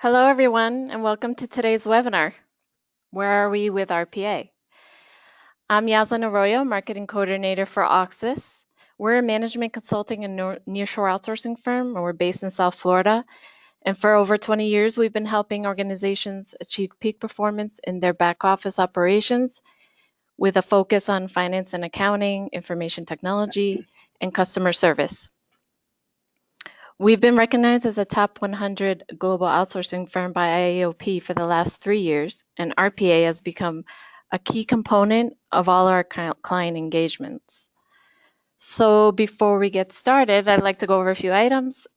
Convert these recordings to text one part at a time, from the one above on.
Hello, everyone, and welcome to today's webinar. Where are we with RPA? I'm Yaslin Arroyo, Marketing Coordinator for Auxis. We're a management consulting and nearshore outsourcing firm, and we're based in South Florida. And for over 20 years, we've been helping organizations achieve peak performance in their back office operations with a focus on finance and accounting, information technology, and customer service. We've been recognized as a top 100 global outsourcing firm by IAOP for the last 3 years, and RPA has become a key component of all our client engagements. So before we get started, I'd like to go over a few items.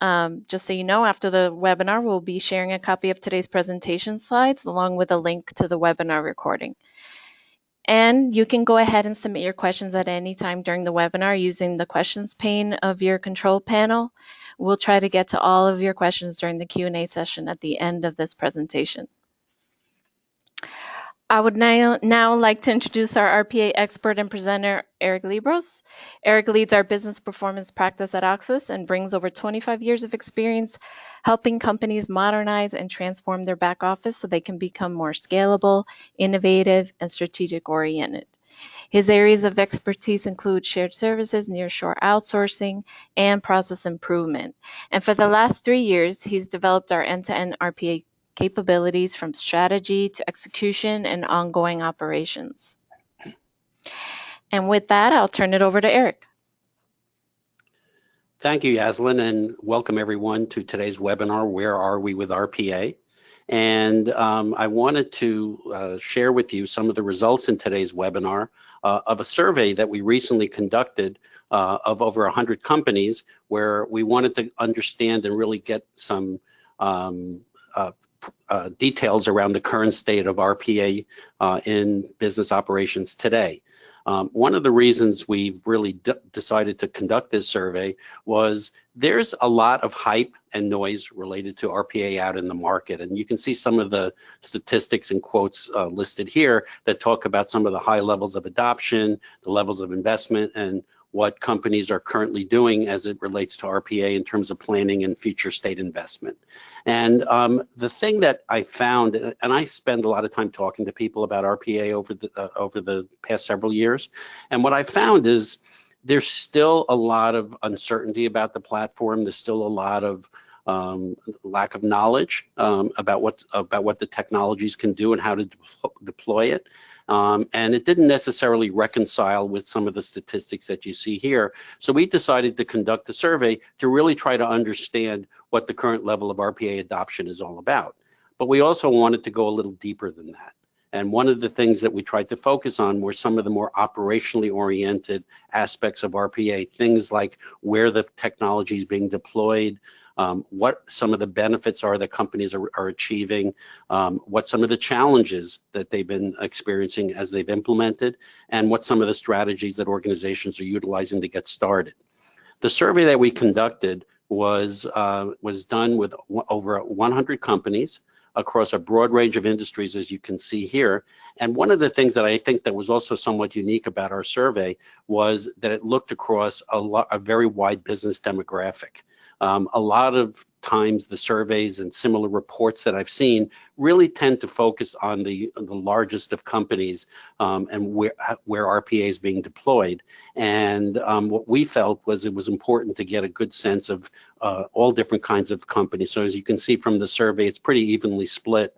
Just so you know, after the webinar, we'll be sharing a copy of today's presentation slides along with a link to the webinar recording. And you can go ahead and submit your questions at any time during the webinar using the questions pane of your control panel. We'll try to get to all of your questions during the Q&A session at the end of this presentation. I would now like to introduce our RPA expert and presenter, Eric Liebross. Eric leads our business performance practice at Auxis and brings over 25 years of experience helping companies modernize and transform their back office so they can become more scalable, innovative, and strategic oriented. His areas of expertise include shared services, nearshore outsourcing, and process improvement. And for the last 3 years, he's developed our end-to-end RPA capabilities from strategy to execution and ongoing operations. And with that, I'll turn it over to Eric. Thank you, Yaslin, and welcome everyone to today's webinar, Where Are We with RPA? And I wanted to share with you some of the results in today's webinar of a survey that we recently conducted of over 100 companies, where we wanted to understand and really get some details around the current state of RPA in business operations today. One of the reasons we've really decided to conduct this survey was there's a lot of hype and noise related to RPA out in the market. And you can see some of the statistics and quotes listed here that talk about some of the high levels of adoption, the levels of investment, and what companies are currently doing as it relates to RPA in terms of planning and future state investment. And the thing that I found, and I spend a lot of time talking to people about RPA over the past several years, and what I found is there's still a lot of uncertainty about the platform. There's still a lot of lack of knowledge about what the technologies can do and how to deploy it. And it didn't necessarily reconcile with some of the statistics that you see here. So we decided to conduct a survey to really try to understand what the current level of RPA adoption is all about. But we also wanted to go a little deeper than that. And one of the things that we tried to focus on were some of the more operationally oriented aspects of RPA, things like where the technology is being deployed, what some of the benefits are that companies are achieving, what some of the challenges that they've been experiencing as they've implemented, and what some of the strategies that organizations are utilizing to get started. The survey that we conducted was done with over 100 companies across a broad range of industries, as you can see here. And one of the things that I think that was also somewhat unique about our survey was that it looked across a very wide business demographic. A lot of times the surveys and similar reports that I've seen really tend to focus on the largest of companies and where RPA is being deployed. And what we felt was it was important to get a good sense of all different kinds of companies. So as you can see from the survey, it's pretty evenly split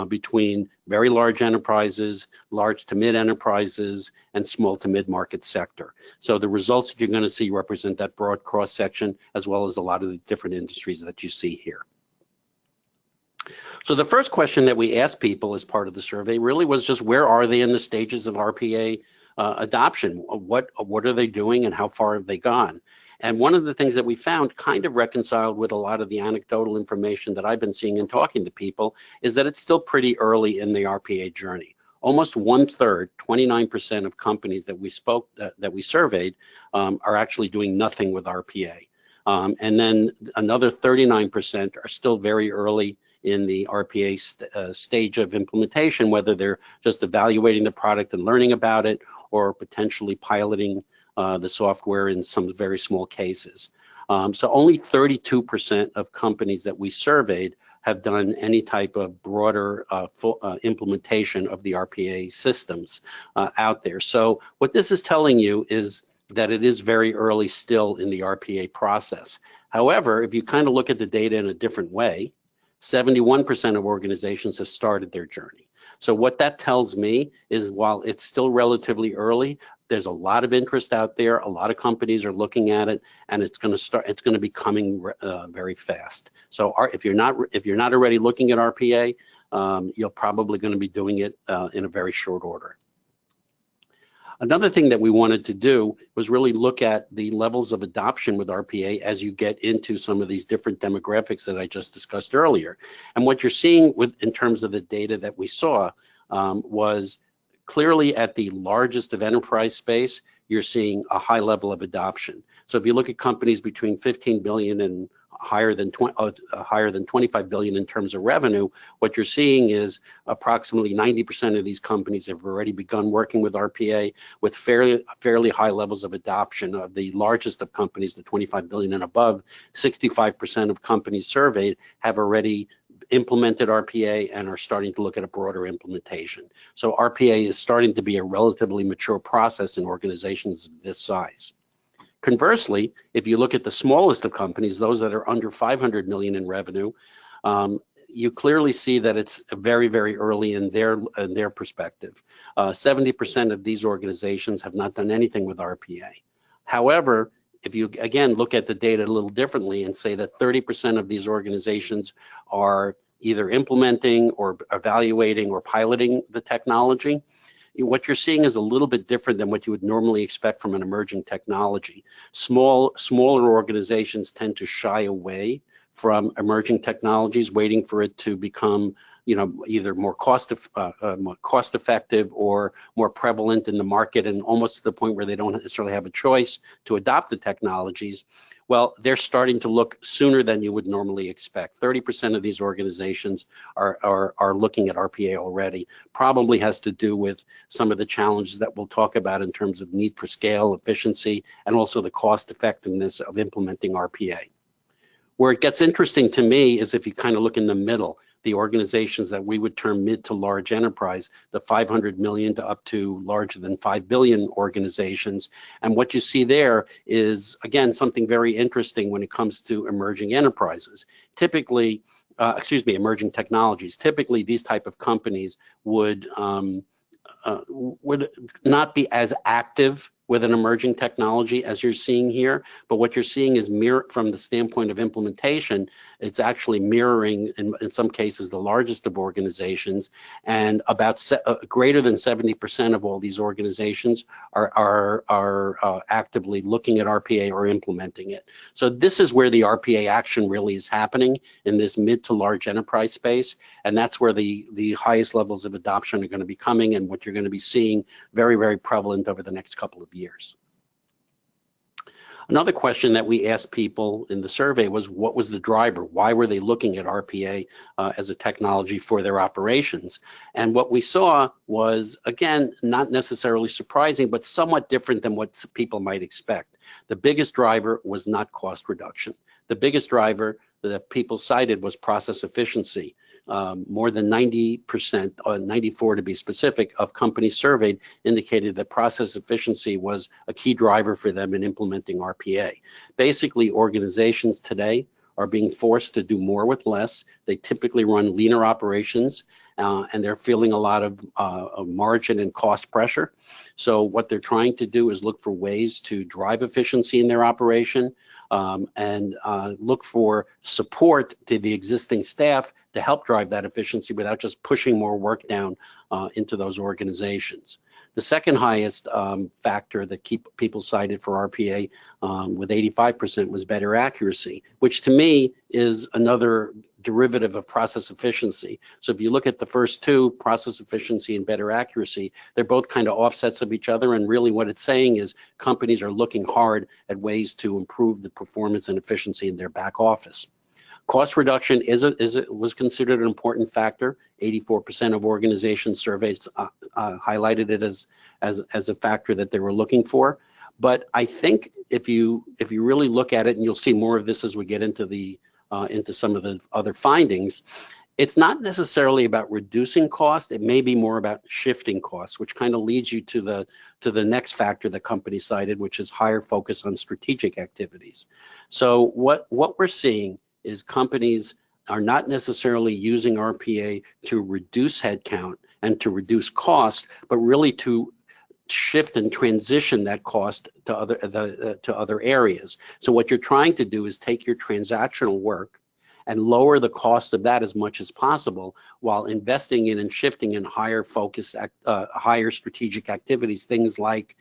between very large enterprises, large to mid enterprises, and small to mid-market sector. So the results that you're going to see represent that broad cross-section, as well as a lot of the different industries that you see here. So the first question that we asked people as part of the survey really was just where are they in the stages of RPA adoption? What are they doing and how far have they gone? And one of the things that we found kind of reconciled with a lot of the anecdotal information that I've been seeing and talking to people is that it's still pretty early in the RPA journey. Almost 1/3, 29% of companies that we surveyed are actually doing nothing with RPA. And then another 39% are still very early in the RPA stage of implementation, whether they're just evaluating the product and learning about it or potentially piloting the software in some very small cases. So only 32% of companies that we surveyed have done any type of broader full implementation of the RPA systems out there. So what this is telling you is that it is very early still in the RPA process. However, if you kind of look at the data in a different way, 71% of organizations have started their journey. So what that tells me is while it's still relatively early, there's a lot of interest out there. A lot of companies are looking at it, and it's going to be coming very fast. So if you're not already looking at RPA, you're probably going to be doing it in a very short order. Another thing that we wanted to do was really look at the levels of adoption with RPA as you get into some of these different demographics that I just discussed earlier. And what you're seeing in terms of the data that we saw was clearly at the largest of enterprise space, you're seeing a high level of adoption. So if you look at companies between 15 billion and higher than 25 billion in terms of revenue, what you're seeing is approximately 90% of these companies have already begun working with RPA with fairly high levels of adoption. Of the largest of companies, the 25 billion and above, 65% of companies surveyed have already implemented RPA and are starting to look at a broader implementation. So RPA is starting to be a relatively mature process in organizations of this size. Conversely, if you look at the smallest of companies, those that are under 500 million in revenue, you clearly see that it's very, very early in their perspective. 70% of these organizations have not done anything with RPA. However, if you again look at the data a little differently and say that 30% of these organizations are either implementing or evaluating or piloting the technology, what you're seeing is a little bit different than what you would normally expect from an emerging technology. Smaller organizations tend to shy away from emerging technologies, waiting for it to become, either more cost effective or more prevalent in the market, and almost to the point where they don't necessarily have a choice to adopt the technologies. Well, they're starting to look sooner than you would normally expect. 30% of these organizations are looking at RPA already. Probably has to do with some of the challenges that we'll talk about in terms of need for scale, efficiency, and also the cost effectiveness of implementing RPA. Where it gets interesting to me is if you kind of look in the middle, the organizations that we would term mid to large enterprise, the 500 million to up to larger than 5 billion organizations. And what you see there is, again, something very interesting when it comes to emerging enterprises. Typically, emerging technologies. Typically, these type of companies would not be as active with an emerging technology as you're seeing here, but what you're seeing is from the standpoint of implementation, it's actually mirroring in some cases the largest of organizations, and about greater than 70% of all these organizations are actively looking at RPA or implementing it. So this is where the RPA action really is happening in this mid to large enterprise space, and that's where the highest levels of adoption are going to be coming, and what you're going to be seeing very, very prevalent over the next couple of years. Another question that we asked people in the survey was, what was the driver? Why were they looking at RPA as a technology for their operations? And what we saw was, again, not necessarily surprising, but somewhat different than what people might expect. The biggest driver was not cost reduction. The biggest driver that people cited was process efficiency. More than 90%, 94 to be specific, of companies surveyed indicated that process efficiency was a key driver for them in implementing RPA. Basically, organizations today are being forced to do more with less. They typically run leaner operations, and they're feeling a lot of margin and cost pressure. So what they're trying to do is look for ways to drive efficiency in their operation, and look for support to the existing staff to help drive that efficiency without just pushing more work down into those organizations. The second highest factor that people cited for RPA with 85% was better accuracy, which to me is another derivative of process efficiency. So if you look at the first two, process efficiency and better accuracy, they're both kind of offsets of each other. And really what it's saying is companies are looking hard at ways to improve the performance and efficiency in their back office. Cost reduction was considered an important factor. 84% of organizations surveyed highlighted it as a factor that they were looking for. But I think if you really look at it, and you'll see more of this as we get into the into some of the other findings, it's not necessarily about reducing cost. It may be more about shifting costs, which kind of leads you to the next factor the company cited, which is higher focus on strategic activities. So what we're seeing is companies are not necessarily using RPA to reduce headcount and to reduce cost, but really to shift and transition that cost to other areas. So what you're trying to do is take your transactional work and lower the cost of that as much as possible, while investing in and shifting in higher focus, higher strategic activities, things like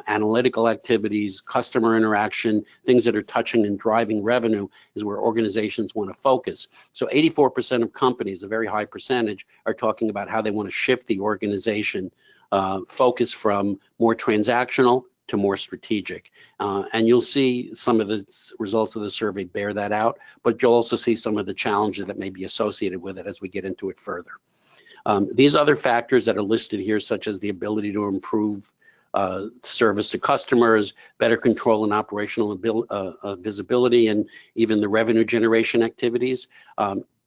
analytical activities, customer interaction, things that are touching and driving revenue is where organizations want to focus. So 84% of companies, a very high percentage, are talking about how they want to shift the organization focus from more transactional to more strategic. And you'll see some of the results of the survey bear that out, but you'll also see some of the challenges that may be associated with it as we get into it further. These other factors that are listed here, such as the ability to improve service to customers, better control and operational visibility, and even the revenue generation activities,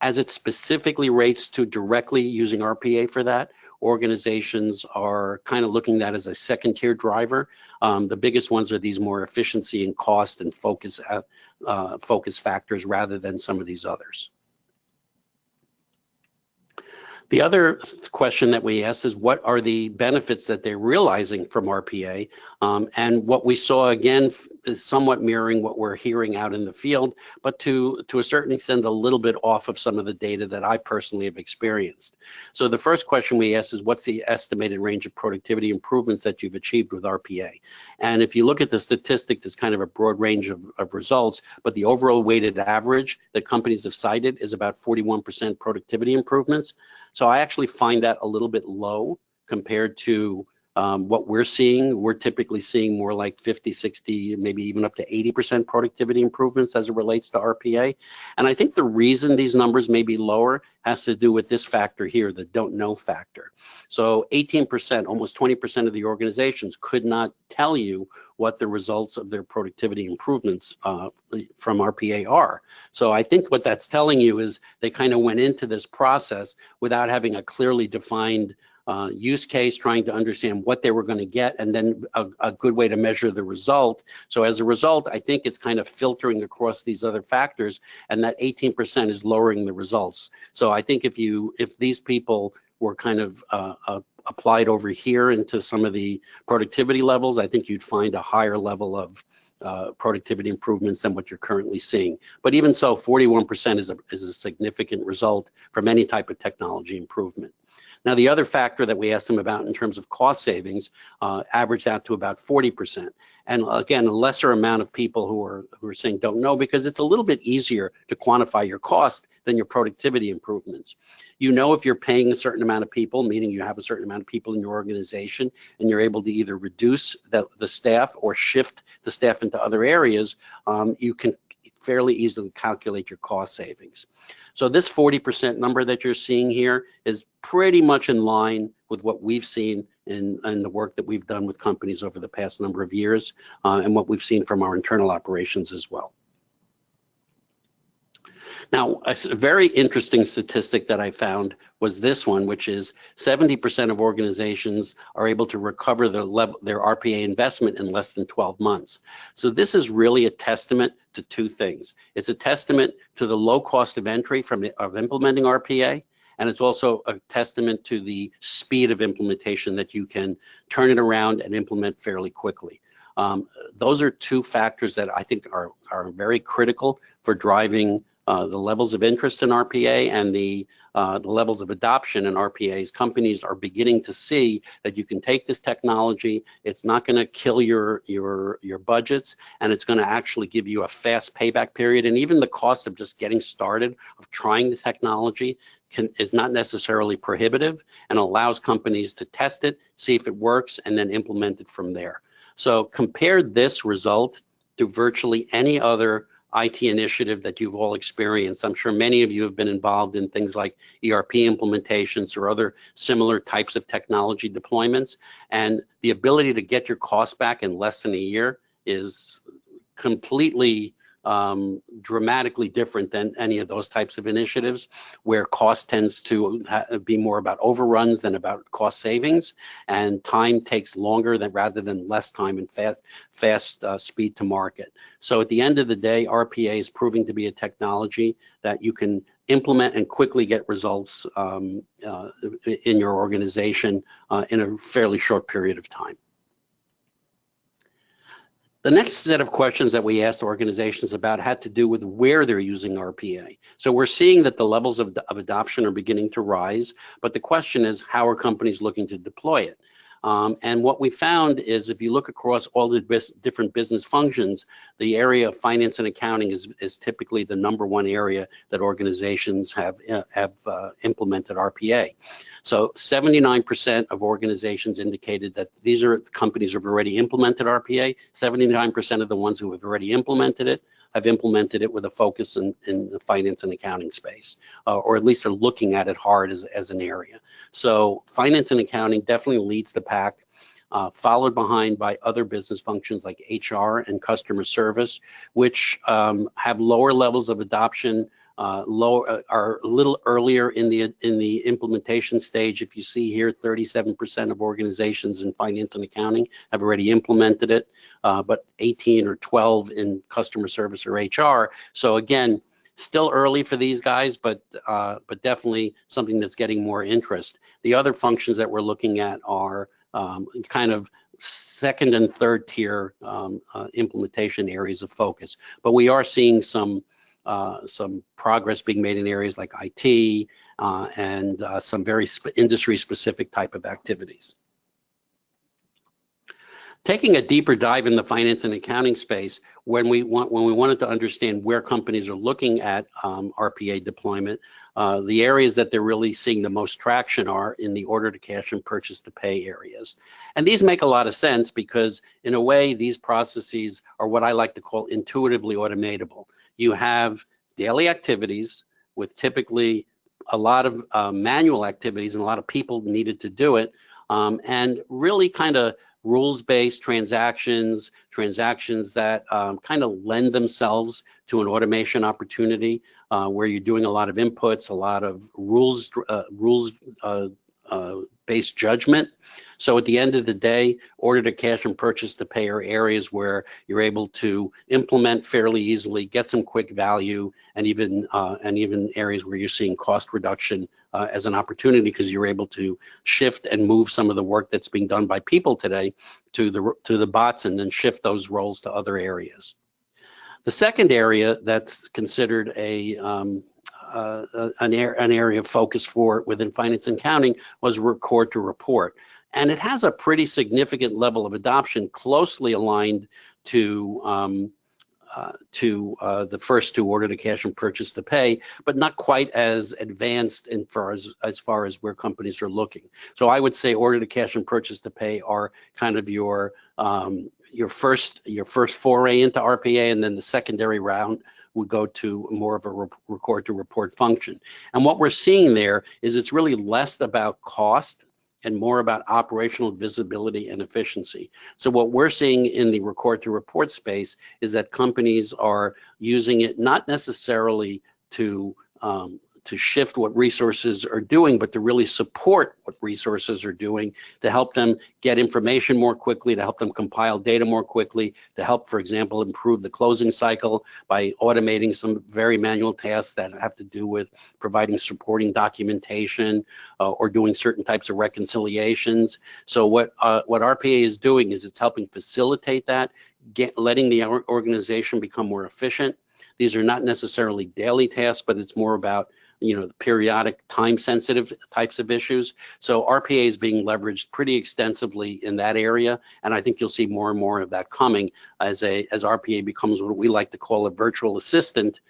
as it specifically relates to directly using RPA for that, organizations are kind of looking at that as a second-tier driver. The biggest ones are these more efficiency and cost and focus factors rather than some of these others. The other question that we asked is, what are the benefits that they're realizing from RPA? And what we saw, again, is somewhat mirroring what we're hearing out in the field, but to a certain extent, a little bit off of some of the data that I personally have experienced. So the first question we asked is, what's the estimated range of productivity improvements that you've achieved with RPA? And if you look at the statistic, there's kind of a broad range of results, but the overall weighted average that companies have cited is about 41% productivity improvements. So I actually find that a little bit low compared to what we're seeing. We're typically seeing more like 50, 60, maybe even up to 80% productivity improvements as it relates to RPA. And I think the reason these numbers may be lower has to do with this factor here, the don't know factor. So 18%, almost 20% of the organizations could not tell you what the results of their productivity improvements from RPA are. So I think what that's telling you is they kind of went into this process without having a clearly defined use case, trying to understand what they were going to get, and then a good way to measure the result. So as a result, I think it's kind of filtering across these other factors, and that 18% is lowering the results. So I think if these people were kind of applied over here into some of the productivity levels, I think you'd find a higher level of productivity improvements than what you're currently seeing. But even so, 41% is a significant result from any type of technology improvement. Now, the other factor that we asked them about in terms of cost savings averaged out to about 40%. And again, a lesser amount of people who are saying don't know, because it's a little bit easier to quantify your cost than your productivity improvements. You know, if you're paying a certain amount of people, meaning you have a certain amount of people in your organization, and you're able to either reduce the staff or shift the staff into other areas, you can fairly easily calculate your cost savings. So this 40% number that you're seeing here is pretty much in line with what we've seen in the work that we've done with companies over the past number of years, and what we've seen from our internal operations as well. Now, a very interesting statistic that I found was this one, which is 70% of organizations are able to recover their RPA investment in less than 12 months. So this is really a testament to two things. It's a testament to the low cost of entry of implementing RPA, and it's also a testament to the speed of implementation, that you can turn it around and implement fairly quickly. Those are two factors that I think are very critical for driving the levels of interest in RPA and the levels of adoption in RPAs. Companies are beginning to see that you can take this technology, it's not going to kill your budgets, and it's going to actually give you a fast payback period. And even the cost of just getting started, of trying the technology, is not necessarily prohibitive, and allows companies to test it, see if it works, and then implement it from there. So compare this result to virtually any other IT initiative that you've all experienced. I'm sure many of you have been involved in things like ERP implementations or other similar types of technology deployments, and the ability to get your costs back in less than a year is completely dramatically different than any of those types of initiatives, where cost tends to be more about overruns than about cost savings, and time takes longer rather than less time and fast speed to market. So at the end of the day, RPA is proving to be a technology that you can implement and quickly get results in your organization in a fairly short period of time. The next set of questions that we asked organizations about had to do with where they're using RPA. So we're seeing that the levels of adoption are beginning to rise, but the question is, how are companies looking to deploy it? And what we found is, if you look across all the different business functions, the area of finance and accounting is typically the #1 area that organizations have implemented RPA. So 79% of organizations indicated that these are companies who have already implemented RPA. 79% of the ones who have already implemented it have implemented it with a focus in the finance and accounting space, or at least are looking at it hard as an area. So finance and accounting definitely leads the pack, followed behind by other business functions like HR and customer service, which have lower levels of adoption, are a little earlier in the implementation stage. If you see here, 37% of organizations in finance and accounting have already implemented it, but 18 or 12 in customer service or HR. So again, still early for these guys, but definitely something that's getting more interest. The other functions that we're looking at are kind of second and third tier implementation areas of focus, but we are seeing some progress being made in areas like IT and some very industry-specific type of activities. Taking a deeper dive in the finance and accounting space, when we wanted to understand where companies are looking at RPA deployment, the areas that they're really seeing the most traction are in the order to cash and purchase to pay areas. And these make a lot of sense because, in a way, these processes are what I like to call intuitively automatable. You have daily activities with typically a lot of manual activities and a lot of people needed to do it, and really kind of rules-based transactions that kind of lend themselves to an automation opportunity, where you're doing a lot of inputs, a lot of rules-based judgment. So at the end of the day, order to cash and purchase to pay are areas where you're able to implement fairly easily, get some quick value, and even areas where you're seeing cost reduction as an opportunity, because you're able to shift and move some of the work that's being done by people today to the bots, and then shift those roles to other areas. The second area that's considered an area of focus for within finance and accounting was record to report. And it has a pretty significant level of adoption, closely aligned to the first two, order to cash and purchase to pay, but not quite as advanced as far as where companies are looking. So I would say order to cash and purchase to pay are kind of your first foray into RPA, and then the secondary round would go to more of a record to report function. And what we're seeing there is it's really less about cost and more about operational visibility and efficiency. So what we're seeing in the record to report space is that companies are using it not necessarily to shift what resources are doing, but to really support what resources are doing, to help them get information more quickly, to help them compile data more quickly, to help, for example, improve the closing cycle by automating some very manual tasks that have to do with providing supporting documentation or doing certain types of reconciliations. So what RPA is doing is it's helping facilitate that, letting the organization become more efficient. These are not necessarily daily tasks, but it's more about the periodic time-sensitive types of issues. So RPA is being leveraged pretty extensively in that area, and I think you'll see more and more of that coming as RPA becomes what we like to call a virtual assistant,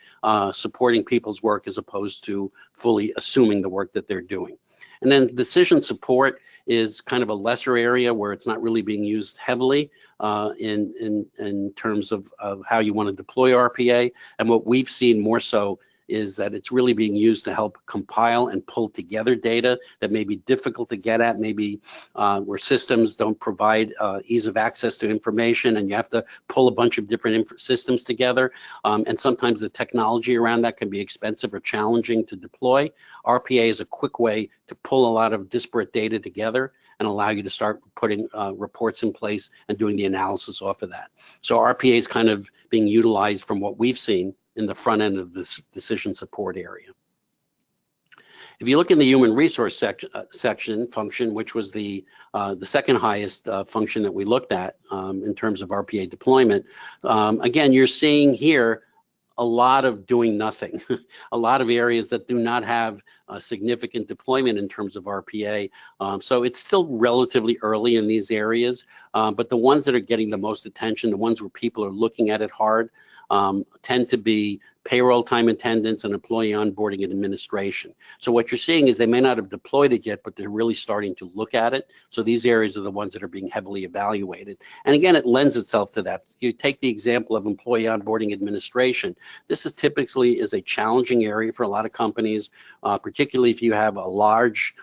supporting people's work as opposed to fully assuming the work that they're doing. And then decision support is kind of a lesser area where it's not really being used heavily in terms of how you want to deploy RPA. And what we've seen more so is that it's really being used to help compile and pull together data that may be difficult to get at, maybe where systems don't provide ease of access to information, and you have to pull a bunch of different systems together. And sometimes the technology around that can be expensive or challenging to deploy. RPA is a quick way to pull a lot of disparate data together and allow you to start putting reports in place and doing the analysis off of that. So RPA is kind of being utilized from what we've seen in the front end of this decision support area. If you look in the human resource function, which was the second highest function that we looked at in terms of RPA deployment, again, you're seeing here a lot of doing nothing, a lot of areas that do not have a significant deployment in terms of RPA. So it's still relatively early in these areas, but the ones that are getting the most attention, the ones where people are looking at it hard, tend to be payroll time attendance and employee onboarding and administration. So what you're seeing is they may not have deployed it yet, but they're really starting to look at it. So these areas are the ones that are being heavily evaluated. And again, it lends itself to that. You take the example of employee onboarding administration. This is typically a challenging area for a lot of companies, particularly if you have a large,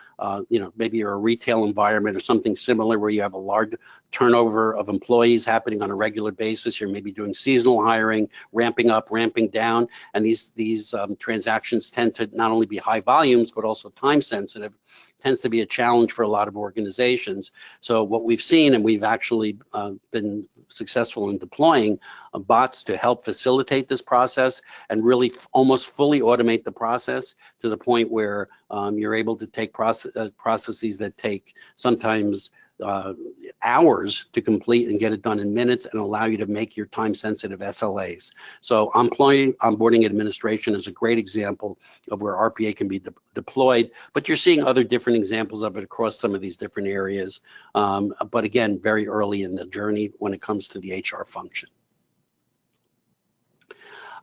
maybe you're a retail environment or something similar where you have a large turnover of employees happening on a regular basis. You're maybe doing seasonal hiring, ramping up, ramping down, and these transactions tend to not only be high volumes but also time sensitive. Tends to be a challenge for a lot of organizations. So what we've seen, and we've actually been successful in deploying bots to help facilitate this process and really almost fully automate the process to the point where you're able to take processes that take sometimes hours to complete and get it done in minutes and allow you to make your time-sensitive SLAs. So employee onboarding administration is a great example of where RPA can be deployed, but you're seeing other different examples of it across some of these different areas. But again, very early in the journey when it comes to the HR function.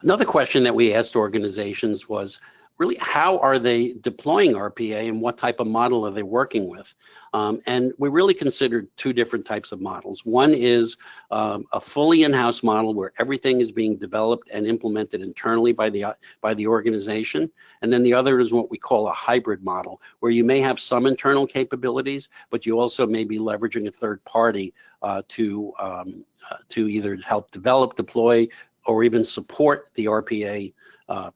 Another question that we asked organizations was, really, how are they deploying RPA and what type of model are they working with? And we really considered two different types of models. One is a fully in-house model where everything is being developed and implemented internally by the organization. And then the other is what we call a hybrid model, where you may have some internal capabilities, but you also may be leveraging a third party to either help develop, deploy, or even support the RPA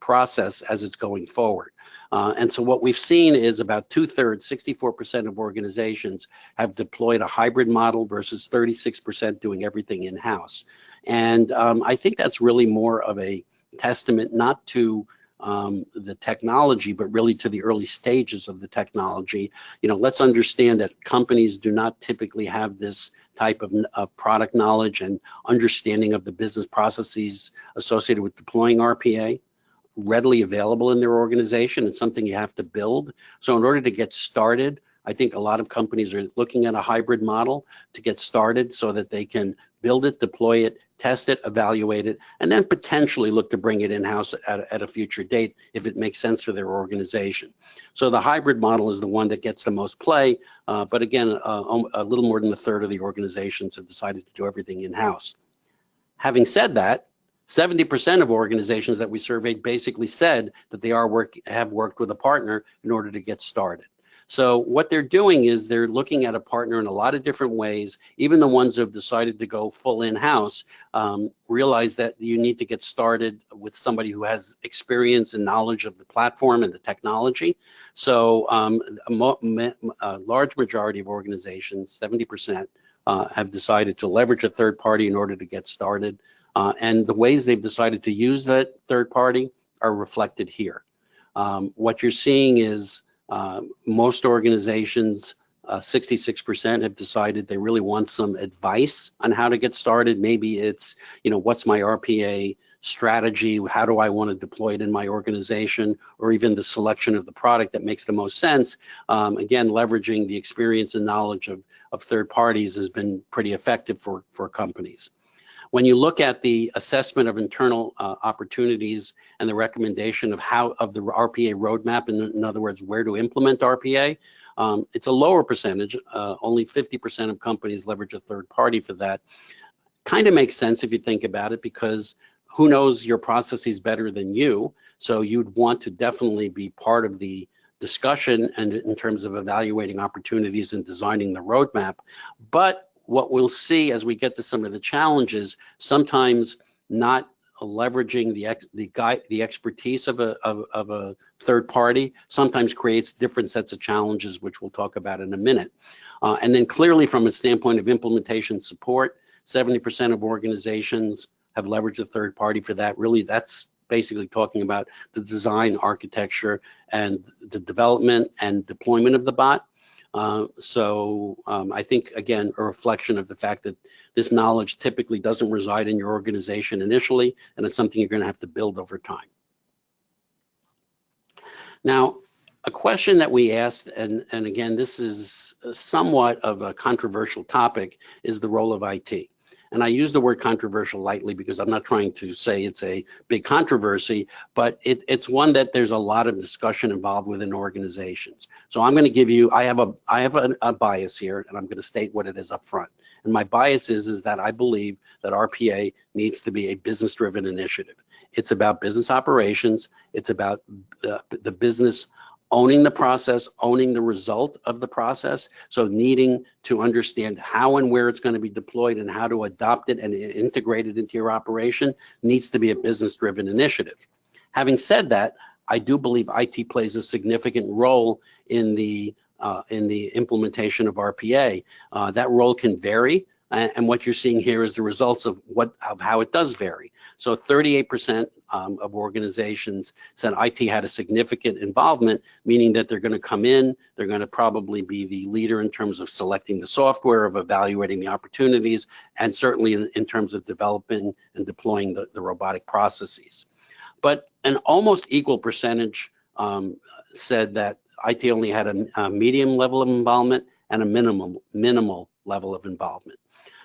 process as it's going forward. And so what we've seen is about 2/3, 64% of organizations have deployed a hybrid model versus 36% doing everything in-house. And I think that's really more of a testament not to the technology, but really to the early stages of the technology. Let's understand that companies do not typically have this type of product knowledge and understanding of the business processes associated with deploying RPA readily available in their organization. It's something you have to build. So in order to get started, I think a lot of companies are looking at a hybrid model to get started so that they can build it, deploy it, test it, evaluate it, and then potentially look to bring it in-house at a future date if it makes sense for their organization. So the hybrid model is the one that gets the most play, but again, a little more than 1/3 of the organizations have decided to do everything in-house. Having said that, 70% of organizations that we surveyed basically said that they have worked with a partner in order to get started. So what they're doing is they're looking at a partner in a lot of different ways. Even the ones who have decided to go full in-house realize that you need to get started with somebody who has experience and knowledge of the platform and the technology. So a large majority of organizations, 70%, have decided to leverage a third party in order to get started. And the ways they've decided to use that third party are reflected here. What you're seeing is most organizations, 66% have decided they really want some advice on how to get started. Maybe it's, what's my RPA strategy? How do I want to deploy it in my organization? Or even the selection of the product that makes the most sense. Again, leveraging the experience and knowledge of third parties has been pretty effective for companies. When you look at the assessment of internal opportunities and the recommendation of the RPA roadmap, in other words, where to implement RPA, it's a lower percentage. Only 50% of companies leverage a third party for that. Kind of makes sense if you think about it, because who knows your processes better than you? So you'd want to definitely be part of the discussion and in terms of evaluating opportunities and designing the roadmap. But what we'll see as we get to some of the challenges, sometimes not leveraging the expertise of a third party sometimes creates different sets of challenges, which we'll talk about in a minute. And then clearly from a standpoint of implementation support, 70% of organizations have leveraged a third party for that. Really, that's basically talking about the design, architecture, and the development and deployment of the bot. I think, again, a reflection of the fact that this knowledge typically doesn't reside in your organization initially, and it's something you're going to have to build over time. Now, a question that we asked, and again, this is somewhat of a controversial topic, is the role of IT. And I use the word controversial lightly because I'm not trying to say it's a big controversy, but it's one that there's a lot of discussion involved within organizations. So I'm going to give you, I have a bias here, and I'm going to state what it is up front. And my bias is that I believe that RPA needs to be a business-driven initiative. It's about business operations. It's about the business owning the process, owning the result of the process. So needing to understand how and where it's going to be deployed and how to adopt it and integrate it into your operation needs to be a business-driven initiative. Having said that, I do believe IT plays a significant role in the implementation of RPA. That role can vary. And what you're seeing here is the results of how it does vary. So 38% of organizations said IT had a significant involvement, meaning that they're going to come in, they're going to probably be the leader in terms of selecting the software, of evaluating the opportunities, and certainly in terms of developing and deploying the robotic processes. But an almost equal percentage said that IT only had a medium level of involvement and a minimal level of involvement.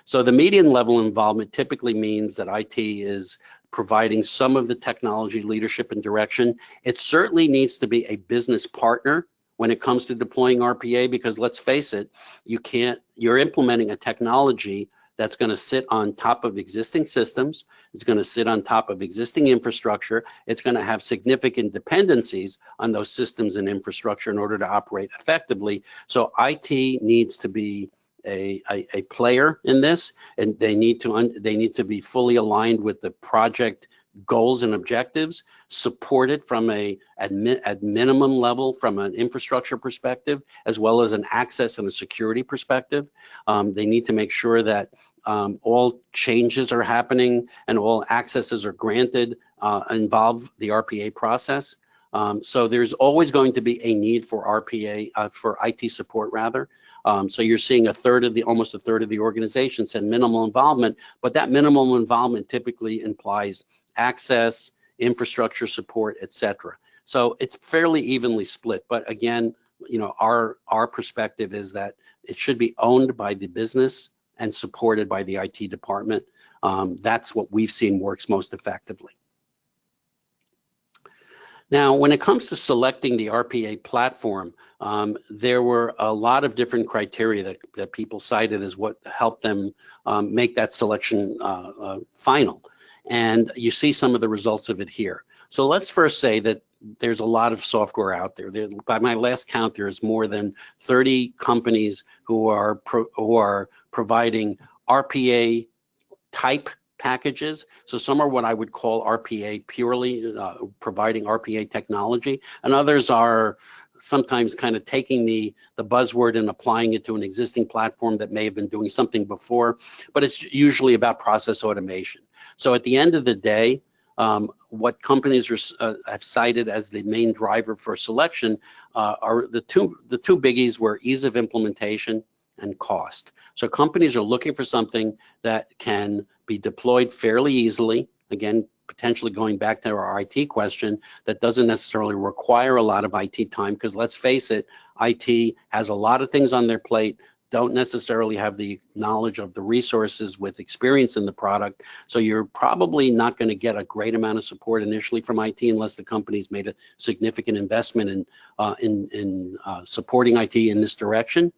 So the median level involvement typically means that IT is providing some of the technology leadership and direction. It certainly needs to be a business partner when it comes to deploying RPA, because let's face it, you're implementing a technology that's going to sit on top of existing systems. It's going to sit on top of existing infrastructure. It's going to have significant dependencies on those systems and infrastructure in order to operate effectively. So IT needs to be a player in this, and they need to be fully aligned with the project goals and objectives, supported from at minimum level from an infrastructure perspective, as well as an access and a security perspective. They need to make sure that all changes are happening and all accesses are granted involve the RPA process. So there's always going to be a need for RPA, for IT support rather. So you're seeing almost a third of the organization said minimal involvement, but that minimal involvement typically implies access, infrastructure support, etc. So it's fairly evenly split. But again, our perspective is that it should be owned by the business and supported by the IT department. That's what we've seen works most effectively. Now, when it comes to selecting the RPA platform, there were a lot of different criteria that people cited as what helped them make that selection final. And you see some of the results of it here. So let's first say that there's a lot of software out there. By my last count, there's more than 30 companies who are providing RPA type packages. So some are what I would call RPA purely, providing RPA technology, and others are sometimes kind of taking the buzzword and applying it to an existing platform that may have been doing something before, but it's usually about process automation. So at the end of the day, what companies have cited as the main driver for selection are the two biggies were ease of implementation and cost. So companies are looking for something that can be deployed fairly easily. Again, potentially going back to our IT question, that doesn't necessarily require a lot of IT time, because let's face it, IT has a lot of things on their plate, don't necessarily have the knowledge of the resources with experience in the product. So you're probably not going to get a great amount of support initially from IT unless the company's made a significant investment in supporting IT in this direction.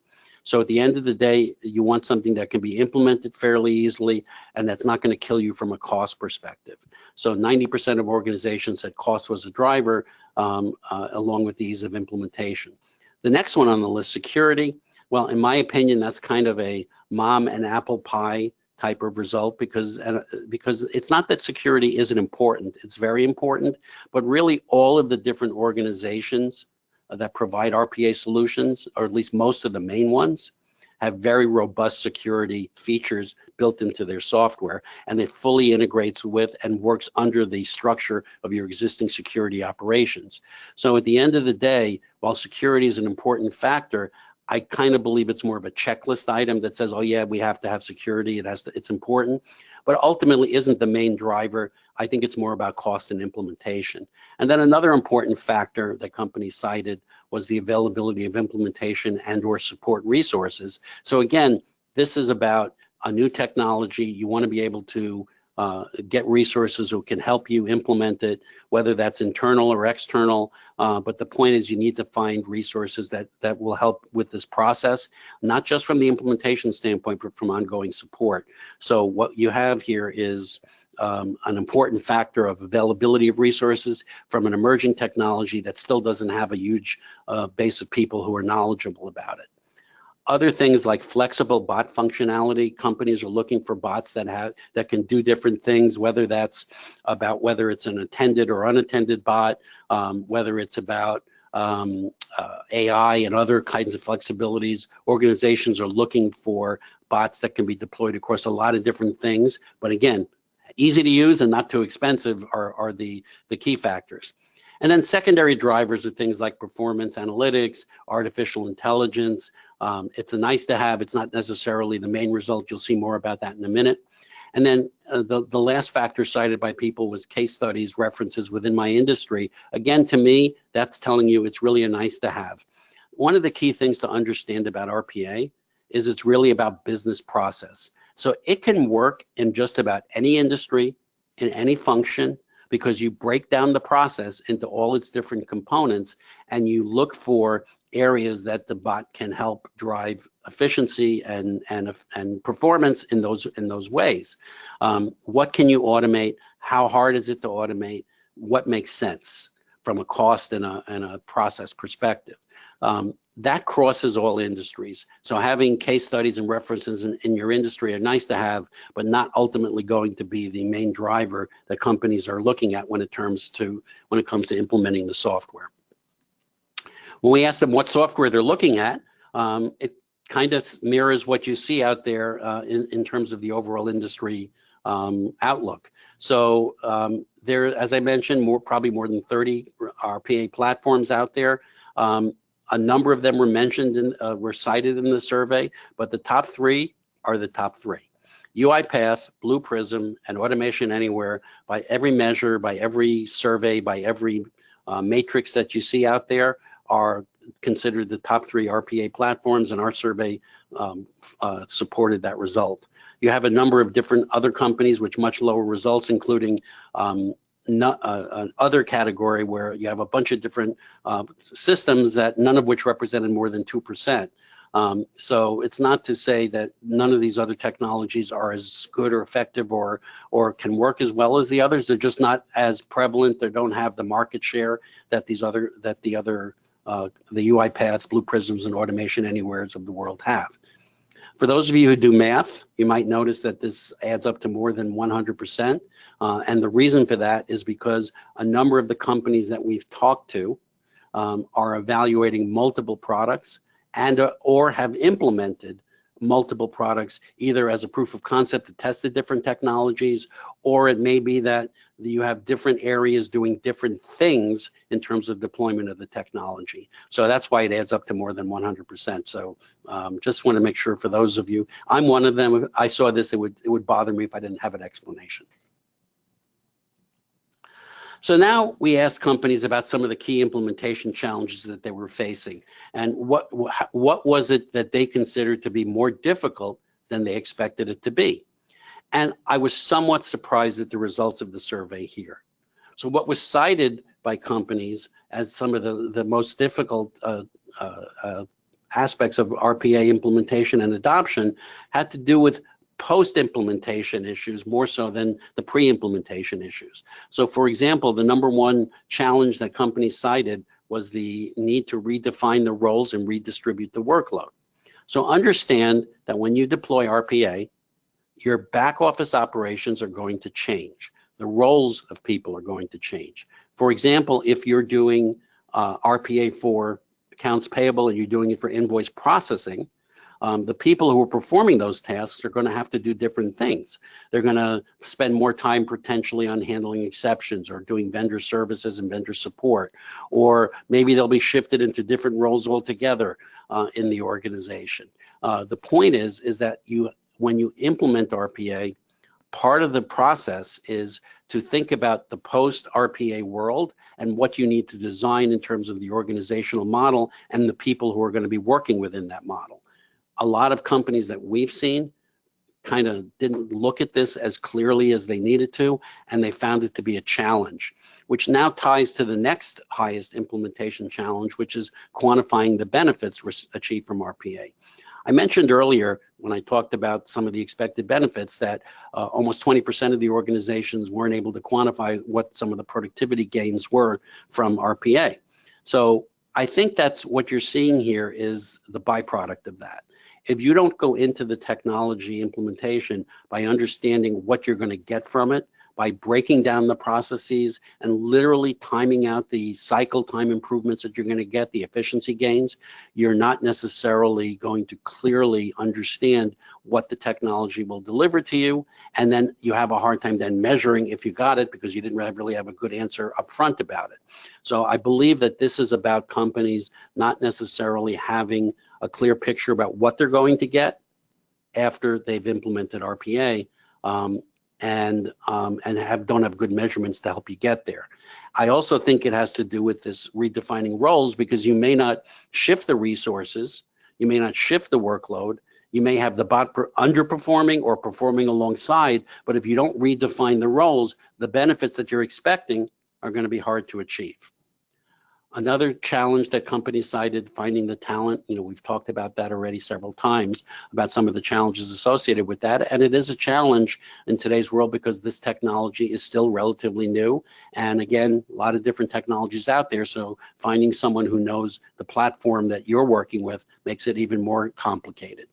So at the end of the day, you want something that can be implemented fairly easily and that's not going to kill you from a cost perspective. So 90% of organizations said cost was a driver, along with the ease of implementation. The next one on the list, security. Well, in my opinion, that's kind of a mom and apple pie type of result because it's not that security isn't important. It's very important, but really all of the different organizations that provide RPA solutions, or at least most of the main ones, have very robust security features built into their software, and it fully integrates with and works under the structure of your existing security operations. So at the end of the day, while security is an important factor, I kind of believe it's more of a checklist item that says, oh yeah, we have to have security, it's important, but ultimately isn't the main driver. I think it's more about cost and implementation. And then another important factor that companies cited was the availability of implementation and or support resources. So again, this is about a new technology. You want to be able to get resources who can help you implement it, whether that's internal or external. But the point is you need to find resources that will help with this process, not just from the implementation standpoint, but from ongoing support. So what you have here is an important factor of availability of resources from an emerging technology that still doesn't have a huge base of people who are knowledgeable about it. Other things like flexible bot functionality, companies are looking for bots that can do different things, whether that's about whether it's an attended or unattended bot, whether it's about AI and other kinds of flexibilities. Organizations are looking for bots that can be deployed across a lot of different things, but again, easy to use and not too expensive are the key factors. And then secondary drivers are things like performance analytics, artificial intelligence. It's a nice to have. It's not necessarily the main result. You'll see more about that in a minute. And then the last factor cited by people was case studies, references within my industry. Again, to me, that's telling you it's really a nice to have. One of the key things to understand about RPA is it's really about business process. So it can work in just about any industry, in any function, because you break down the process into all its different components and you look for areas that the bot can help drive efficiency and performance in those ways. What can you automate? How hard is it to automate? What makes sense from a cost and a process perspective? That crosses all industries. So having case studies and references in your industry are nice to have, but not ultimately going to be the main driver that companies are looking at when it comes to implementing the software. When we ask them what software they're looking at, it kind of mirrors what you see out there in terms of the overall industry outlook. So there, as I mentioned, probably more than 30 RPA platforms out there. A number of them were mentioned were cited in the survey, but the top three are the top three. UiPath, Blueprism, and Automation Anywhere, by every measure, by every survey, by every matrix that you see out there, are considered the top three RPA platforms, and our survey supported that result. You have a number of different other companies with much lower results, including other category where you have a bunch of different systems that none of which represented more than 2%. So it's not to say that none of these other technologies are as good or effective or can work as well as the others. They're just not as prevalent. They don't have the market share that the UiPaths, Blueprisms, and Automation Anywheres of the world have. For those of you who do math, you might notice that this adds up to more than 100%. And the reason for that is because a number of the companies that we've talked to are evaluating multiple products and or have implemented multiple products, either as a proof of concept to test the different technologies, or it may be that you have different areas doing different things in terms of deployment of the technology. So that's why it adds up to more than 100%. So just want to make sure for those of you, I'm one of them. If I saw this, it would bother me if I didn't have an explanation. So now we asked companies about some of the key implementation challenges that they were facing, and what was it that they considered to be more difficult than they expected it to be. And I was somewhat surprised at the results of the survey here. So what was cited by companies as some of the most difficult aspects of RPA implementation and adoption had to do with post-implementation issues more so than the pre-implementation issues. So for example, the number one challenge that companies cited was the need to redefine the roles and redistribute the workload. So understand that when you deploy RPA, your back office operations are going to change. The roles of people are going to change. For example, if you're doing RPA for accounts payable and you're doing it for invoice processing, the people who are performing those tasks are going to have to do different things. They're going to spend more time potentially on handling exceptions or doing vendor services and vendor support, or maybe they'll be shifted into different roles altogether in the organization. The point is that when you implement RPA, part of the process is to think about the post-RPA world and what you need to design in terms of the organizational model and the people who are going to be working within that model. A lot of companies that we've seen kind of didn't look at this as clearly as they needed to, and they found it to be a challenge, which now ties to the next highest implementation challenge, which is quantifying the benefits achieved from RPA. I mentioned earlier when I talked about some of the expected benefits that almost 20% of the organizations weren't able to quantify what some of the productivity gains were from RPA. So I think that's what you're seeing here is the byproduct of that. If you don't go into the technology implementation by understanding what you're going to get from it, by breaking down the processes and literally timing out the cycle time improvements that you're going to get, the efficiency gains, you're not necessarily going to clearly understand what the technology will deliver to you. And then you have a hard time then measuring if you got it because you didn't really have a good answer up front about it. So I believe that this is about companies not necessarily having a clear picture about what they're going to get after they've implemented RPA. And don't have good measurements to help you get there. I also think it has to do with this redefining roles because you may not shift the resources, you may not shift the workload, you may have the bot underperforming or performing alongside, but if you don't redefine the roles, the benefits that you're expecting are going to be hard to achieve. Another challenge that companies cited, finding the talent, we've talked about that already several times, about some of the challenges associated with that. And it is a challenge in today's world because this technology is still relatively new. And again, a lot of different technologies out there. So finding someone who knows the platform that you're working with makes it even more complicated.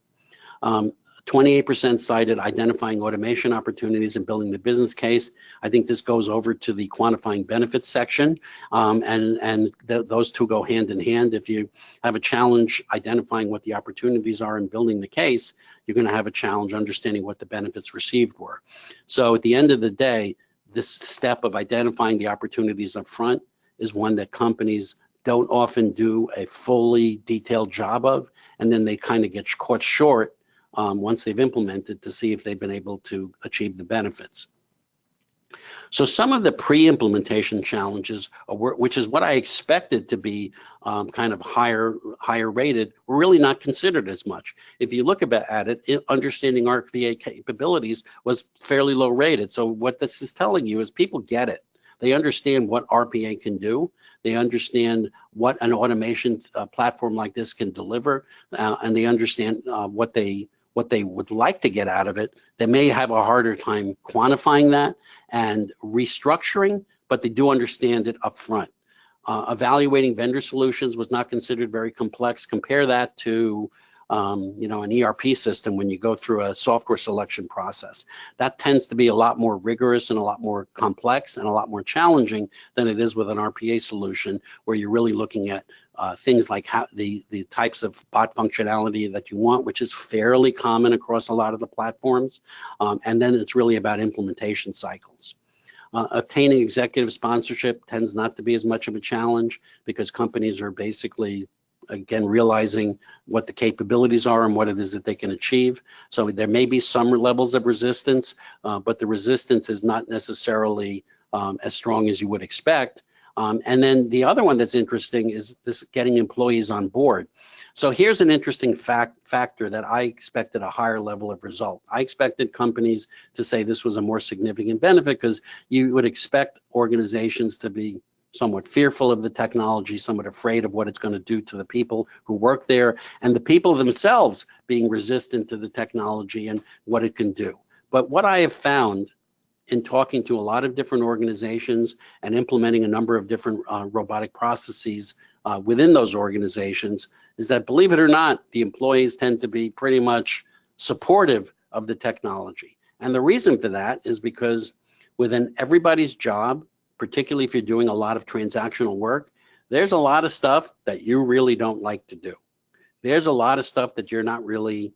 28% cited identifying automation opportunities and building the business case. I think this goes over to the quantifying benefits section, those two go hand in hand. If you have a challenge identifying what the opportunities are and building the case, you're going to have a challenge understanding what the benefits received were. So at the end of the day, this step of identifying the opportunities up front is one that companies don't often do a fully detailed job of, and then they kind of get caught short once they've implemented to see if they've been able to achieve the benefits. So some of the pre-implementation challenges, which is what I expected to be kind of higher rated, were really not considered as much. If you look at it, understanding RPA capabilities was fairly low rated. So what this is telling you is people get it. They understand what RPA can do. They understand what an automation platform like this can deliver, and they understand what they would like to get out of it. They may have a harder time quantifying that and restructuring, but they do understand it up front. Evaluating vendor solutions was not considered very complex. Compare that to an ERP system when you go through a software selection process. That tends to be a lot more rigorous and a lot more complex and a lot more challenging than it is with an RPA solution, where you're really looking at things like how the types of bot functionality that you want, which is fairly common across a lot of the platforms. And then it's really about implementation cycles. Obtaining executive sponsorship tends not to be as much of a challenge because companies are basically, again, realizing what the capabilities are and what it is that they can achieve. So there may be some levels of resistance, but the resistance is not necessarily as strong as you would expect. And then the other one that's interesting is this getting employees on board. So here's an interesting factor that I expected a higher level of result. I expected companies to say this was a more significant benefit because you would expect organizations to be somewhat fearful of the technology, somewhat afraid of what it's going to do to the people who work there, and the people themselves being resistant to the technology and what it can do. But what I have found in talking to a lot of different organizations and implementing a number of different robotic processes within those organizations is that, believe it or not, the employees tend to be pretty much supportive of the technology. And the reason for that is because within everybody's job, particularly if you're doing a lot of transactional work, there's a lot of stuff that you really don't like to do. There's a lot of stuff that you're not really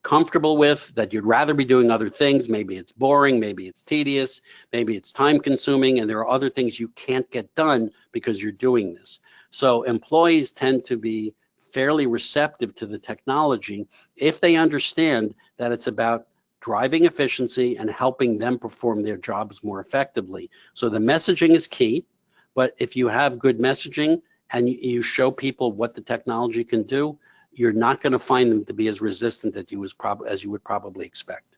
comfortable with, that you'd rather be doing other things. Maybe it's boring, maybe it's tedious, maybe it's time consuming, and there are other things you can't get done because you're doing this. So employees tend to be fairly receptive to the technology if they understand that it's about driving efficiency and helping them perform their jobs more effectively. So the messaging is key, but if you have good messaging and you show people what the technology can do, you're not going to find them to be as resistant as you would probably expect.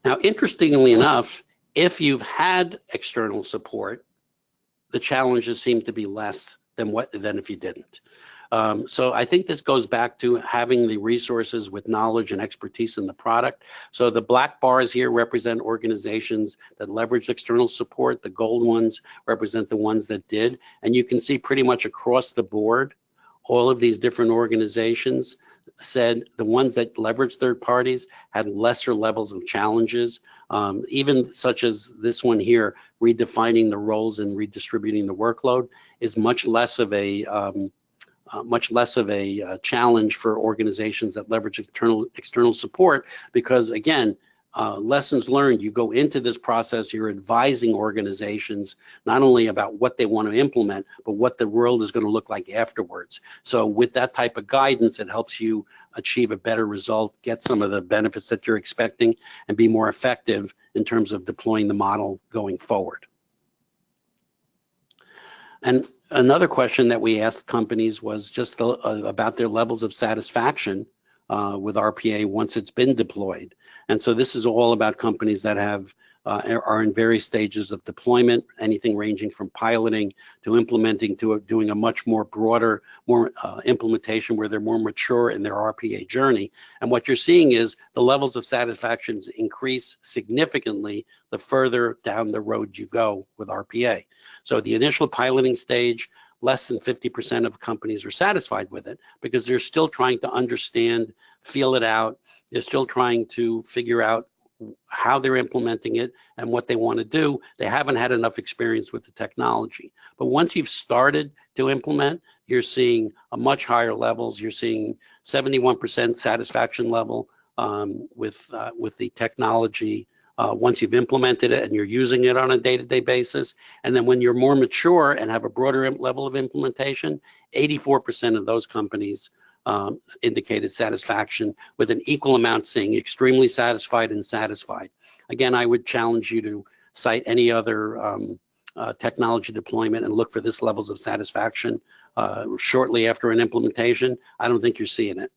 Now, interestingly enough, if you've had external support, the challenges seem to be less than if you didn't. So I think this goes back to having the resources with knowledge and expertise in the product. So the black bars here represent organizations that leverage external support. The gold ones represent the ones that did. And you can see pretty much across the board, all of these different organizations said the ones that leveraged third parties had lesser levels of challenges, even such as this one here, redefining the roles and redistributing the workload is much less of a challenge for organizations that leverage external support, because again, lessons learned, you go into this process, you're advising organizations not only about what they want to implement, but what the world is going to look like afterwards. So with that type of guidance, it helps you achieve a better result, get some of the benefits that you're expecting, and be more effective in terms of deploying the model going forward. And another question that we asked companies was just about their levels of satisfaction with RPA once it's been deployed. And so this is all about companies that are in various stages of deployment, anything ranging from piloting to implementing to doing a much more broader, implementation where they're more mature in their RPA journey. And what you're seeing is the levels of satisfaction increase significantly the further down the road you go with RPA. So the initial piloting stage, less than 50% of companies are satisfied with it because they're still trying to understand, feel it out. They're still trying to figure out how they're implementing it and what they want to do. They haven't had enough experience with the technology. But once you've started to implement, you're seeing a much higher levels. You're seeing 71% satisfaction level with the technology once you've implemented it and you're using it on a day-to-day basis. And then when you're more mature and have a broader level of implementation, 84% of those companies indicated satisfaction, with an equal amount saying extremely satisfied and satisfied. Again, I would challenge you to cite any other technology deployment and look for this levels of satisfaction shortly after an implementation. I don't think you're seeing it.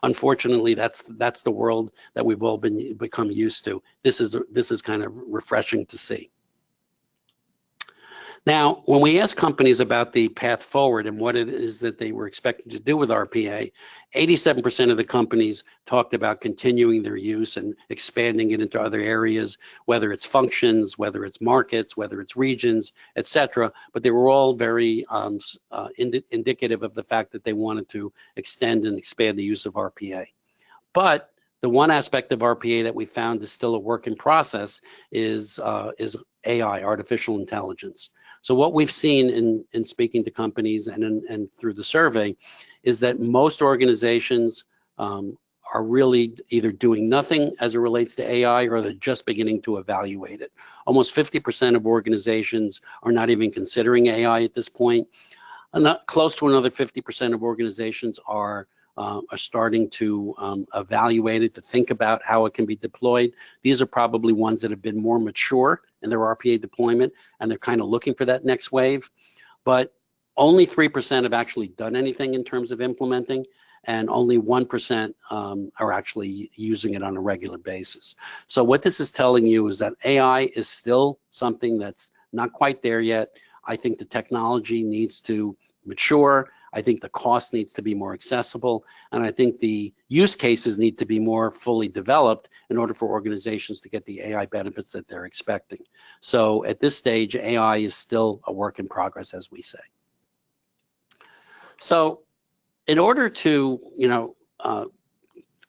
Unfortunately, that's the world that we've all become used to. This is kind of refreshing to see. Now, when we ask companies about the path forward and what it is that they were expecting to do with RPA, 87% of the companies talked about continuing their use and expanding it into other areas, whether it's functions, whether it's markets, whether it's regions, etc. But they were all very indicative of the fact that they wanted to extend and expand the use of RPA. But the one aspect of RPA that we found is still a work in process is AI, artificial intelligence. So what we've seen in speaking to companies and through the survey is that most organizations are really either doing nothing as it relates to AI, or they're just beginning to evaluate it. Almost 50% of organizations are not even considering AI at this point. And close to another 50% of organizations are starting to evaluate it, to think about how it can be deployed. These are probably ones that have been more mature in their RPA deployment, and they're kind of looking for that next wave. But only 3% have actually done anything in terms of implementing, and only 1% are actually using it on a regular basis. So what this is telling you is that AI is still something that's not quite there yet. I think the technology needs to mature. I think the cost needs to be more accessible, and I think the use cases need to be more fully developed in order for organizations to get the AI benefits that they're expecting. So at this stage, AI is still a work in progress, as we say. So in order to,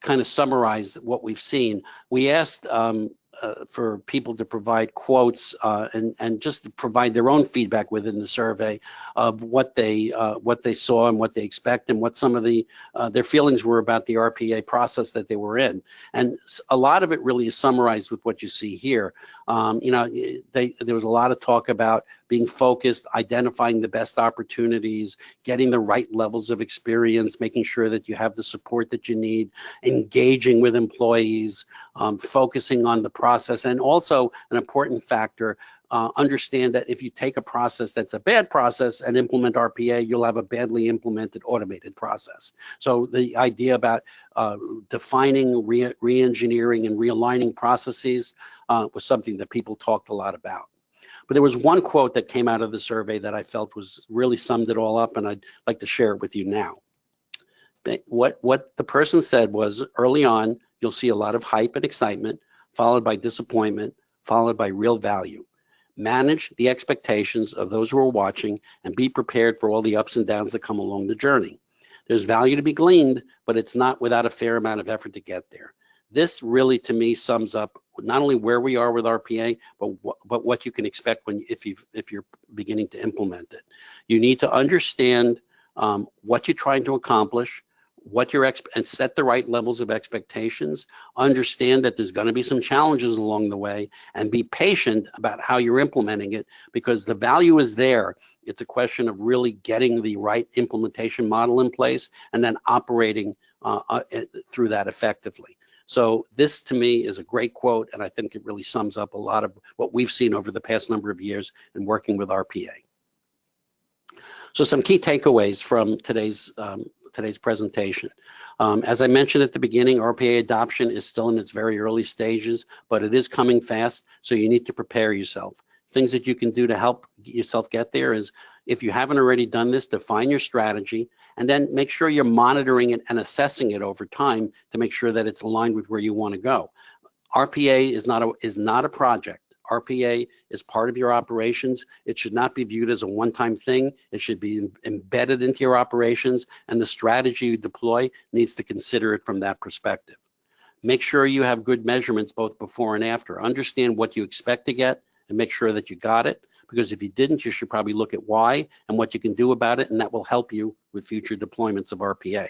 kind of summarize what we've seen, we asked for people to provide quotes and just to provide their own feedback within the survey of what they saw and what they expect and what some of their feelings were about the RPA process that they were in. And a lot of it really is summarized with what you see here. There was a lot of talk about being focused, identifying the best opportunities, getting the right levels of experience, making sure that you have the support that you need, engaging with employees, focusing on the process, and also an important factor, understand that if you take a process that's a bad process and implement RPA, you'll have a badly implemented automated process. So the idea about defining, re-engineering, and realigning processes was something that people talked a lot about. But there was one quote that came out of the survey that I felt was really summed it all up, and I'd like to share it with you now. What the person said was, early on, you'll see a lot of hype and excitement, followed by disappointment, followed by real value. Manage the expectations of those who are watching and be prepared for all the ups and downs that come along the journey. There's value to be gleaned, but it's not without a fair amount of effort to get there. This really, to me, sums up not only where we are with RPA, but what you can expect if you're beginning to implement it. You need to understand what you're trying to accomplish, and set the right levels of expectations. Understand that there's going to be some challenges along the way, and be patient about how you're implementing it, because the value is there. It's a question of really getting the right implementation model in place and then operating through that effectively. So this, to me, is a great quote, and I think it really sums up a lot of what we've seen over the past number of years in working with RPA. So some key takeaways from today's presentation. As I mentioned at the beginning, RPA adoption is still in its very early stages, but it is coming fast, so you need to prepare yourself. Things that you can do to help yourself get there is, if you haven't already done this, define your strategy, and then make sure you're monitoring it and assessing it over time to make sure that it's aligned with where you want to go. RPA is not a project. RPA is part of your operations. It should not be viewed as a one-time thing. It should be embedded into your operations, and the strategy you deploy needs to consider it from that perspective. Make sure you have good measurements both before and after. Understand what you expect to get and make sure that you got it, because if you didn't, you should probably look at why and what you can do about it, and that will help you with future deployments of RPA.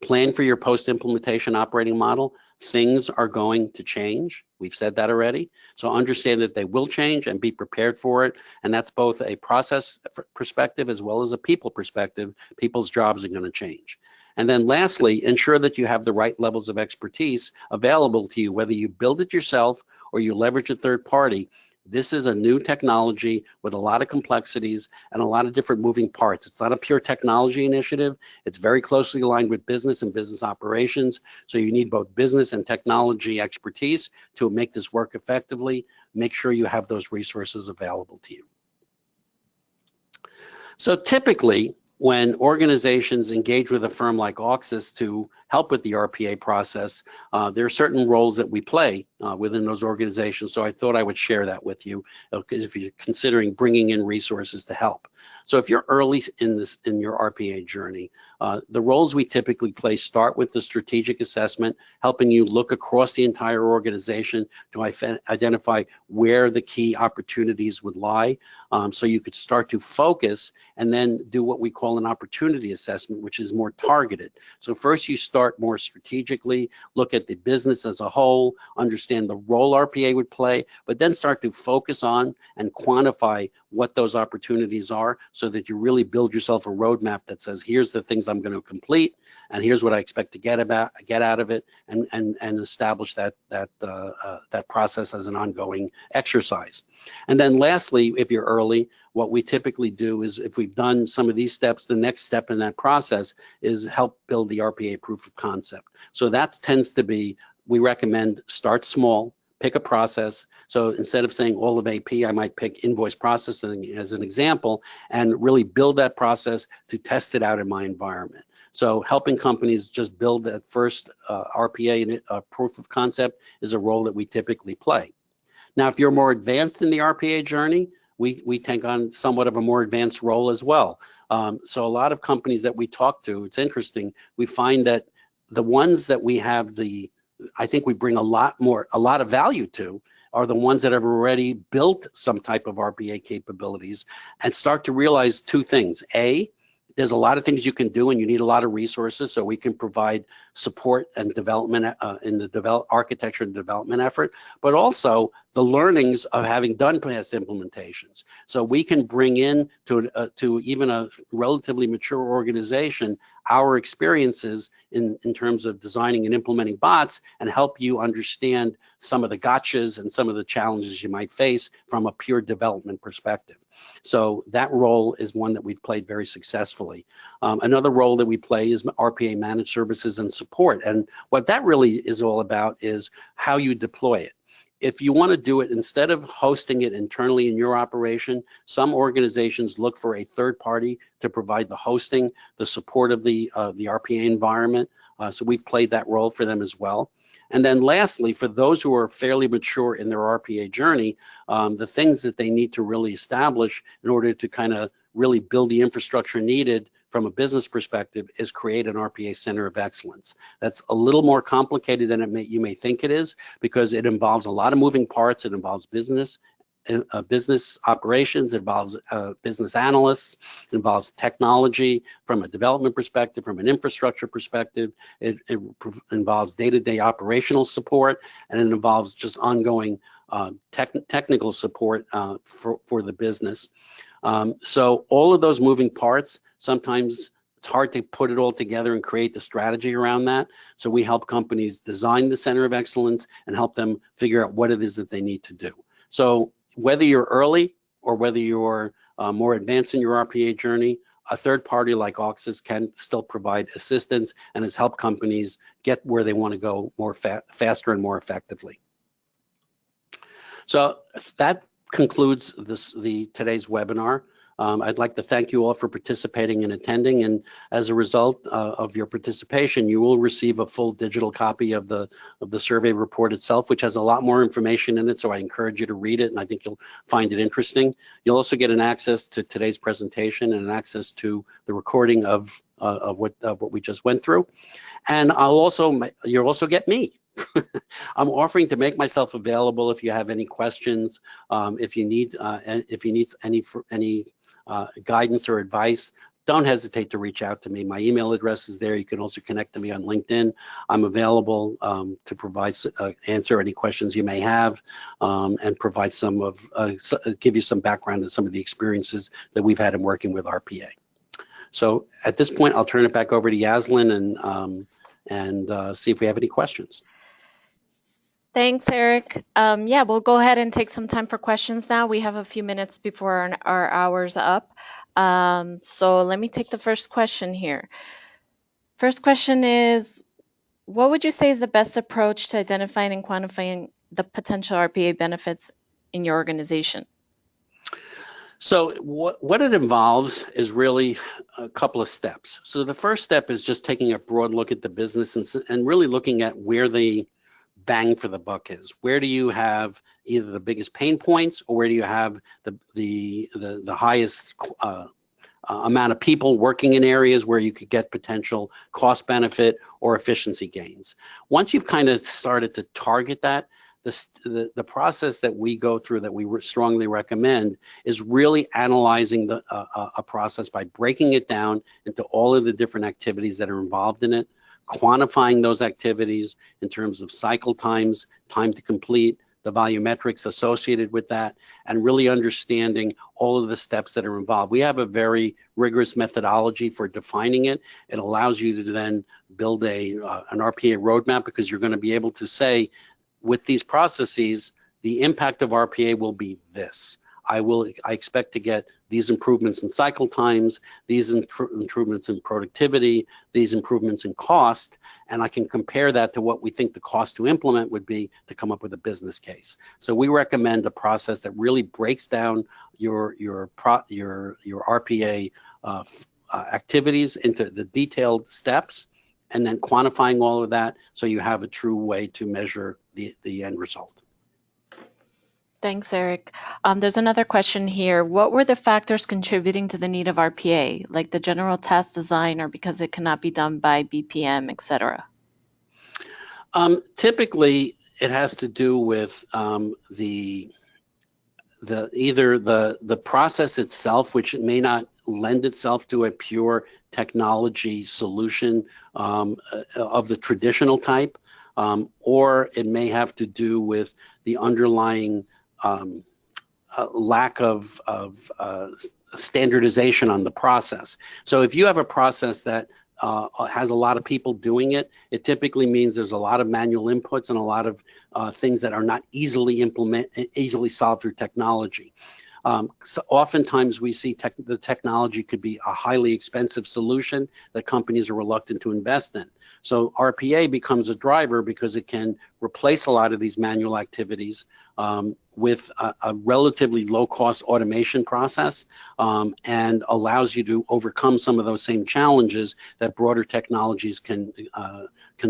Plan for your post-implementation operating model. Things are going to change. We've said that already. So understand that they will change and be prepared for it. And that's both a process perspective as well as a people perspective. People's jobs are going to change. And then lastly, ensure that you have the right levels of expertise available to you, whether you build it yourself or you leverage a third party. This is a new technology with a lot of complexities and a lot of different moving parts. It's not a pure technology initiative. It's very closely aligned with business and business operations. So you need both business and technology expertise to make this work effectively. Make sure you have those resources available to you. So typically, when organizations engage with a firm like Auxis to help with the RPA process, there are certain roles that we play within those organizations. So I thought I would share that with you, because if you're considering bringing in resources to help. So if you're early in your RPA journey, the roles we typically play start with the strategic assessment, helping you look across the entire organization to identify where the key opportunities would lie, so you could start to focus and then do what we call an opportunity assessment, which is more targeted. So first you start more strategically, look at the business as a whole, understand the role RPA would play, but then start to focus on and quantify what those opportunities are so that you really build yourself a roadmap that says, here's the things I'm going to complete, and here's what I expect to get out of it, and establish that process as an ongoing exercise. And then lastly, if you're early, what we typically do is, if we've done some of these steps, the next step in that process is help build the RPA proof of concept. So that tends to be, we recommend start small, pick a process. So instead of saying all of AP, I might pick invoice processing as an example and really build that process to test it out in my environment. So helping companies just build that first RPA proof of concept is a role that we typically play. Now, if you're more advanced in the RPA journey, we take on somewhat of a more advanced role as well. So a lot of companies that we talk to, it's interesting, we find that the ones that we have I think we bring a lot of value to are the ones that have already built some type of RPA capabilities and start to realize two things. A, there's a lot of things you can do and you need a lot of resources, so we can provide support and development in the architecture and development effort, but also the learnings of having done past implementations. So we can bring in to even a relatively mature organization our experiences in terms of designing and implementing bots, and help you understand some of the gotchas and some of the challenges you might face from a pure development perspective. So that role is one that we've played very successfully. Another role that we play is RPA managed services and support. And what that really is all about is how you deploy it. If you want to do it, instead of hosting it internally in your operation, some organizations look for a third party to provide the hosting, the support of the RPA environment. So we've played that role for them as well. And then lastly, for those who are fairly mature in their RPA journey, the things that they need to really establish in order to kind of really build the infrastructure needed from a business perspective is create an RPA Center of Excellence. That's a little more complicated than you may think it is, because it involves a lot of moving parts. It involves business operations, it involves business analysts, it involves technology from a development perspective, from an infrastructure perspective. It involves day-to-day operational support, and it involves just ongoing technical support for the business. So all of those moving parts, sometimes it's hard to put it all together and create the strategy around that. So we help companies design the Center of Excellence and help them figure out what it is that they need to do. So whether you're early or whether you're more advanced in your RPA journey, a third party like Auxis can still provide assistance and has helped companies get where they want to go more faster and more effectively. So that concludes today's webinar. I'd like to thank you all for participating and attending, and as a result of your participation, you will receive a full digital copy of the survey report itself, which has a lot more information in it, so I encourage you to read it, and I think you'll find it interesting. You'll also get an access to today's presentation and an access to the recording of what we just went through, and you'll also get me. I'm offering to make myself available if you have any questions, if you need any guidance or advice. Don't hesitate to reach out to me. My email address is there. You can also connect to me on LinkedIn. I'm available to provide answer any questions you may have, and provide give you some background on some of the experiences that we've had in working with RPA. So at this point, I'll turn it back over to Yaslin and see if we have any questions. Thanks, Eric. Yeah, we'll go ahead and take some time for questions now. We have a few minutes before our hour's up. So let me take the first question here. First question is, what would you say is the best approach to identifying and quantifying the potential RPA benefits in your organization? So what it involves is really a couple of steps. So the first step is just taking a broad look at the business and really looking at where the bang for the buck is. Where do you have either the biggest pain points, or where do you have the highest amount of people working in areas where you could get potential cost benefit or efficiency gains? Once you've kind of started to target that, the process that we go through, that we strongly recommend, is really analyzing a process by breaking it down into all of the different activities that are involved in it, quantifying those activities in terms of cycle times, time to complete, the volumetrics associated with that, and really understanding all of the steps that are involved. We have a very rigorous methodology for defining it. It allows you to then build an RPA roadmap, because you're going to be able to say, with these processes, the impact of RPA will be this. I expect to get these improvements in cycle times, these improvements in productivity, these improvements in cost, and I can compare that to what we think the cost to implement would be to come up with a business case. So we recommend a process that really breaks down your RPA activities into the detailed steps, and then quantifying all of that so you have a true way to measure the end result. Thanks, Eric. There's another question here. What were the factors contributing to the need of RPA, like the general task design, or because it cannot be done by BPM, et cetera? Typically, it has to do with either the process itself, which may not lend itself to a pure technology solution of the traditional type, or it may have to do with the underlying lack of standardization on the process. So if you have a process that has a lot of people doing it, it typically means there's a lot of manual inputs and a lot of things that are not easily solved through technology. So oftentimes we see the technology could be a highly expensive solution that companies are reluctant to invest in. So RPA becomes a driver because it can replace a lot of these manual activities with a relatively low-cost automation process, and allows you to overcome some of those same challenges that broader technologies can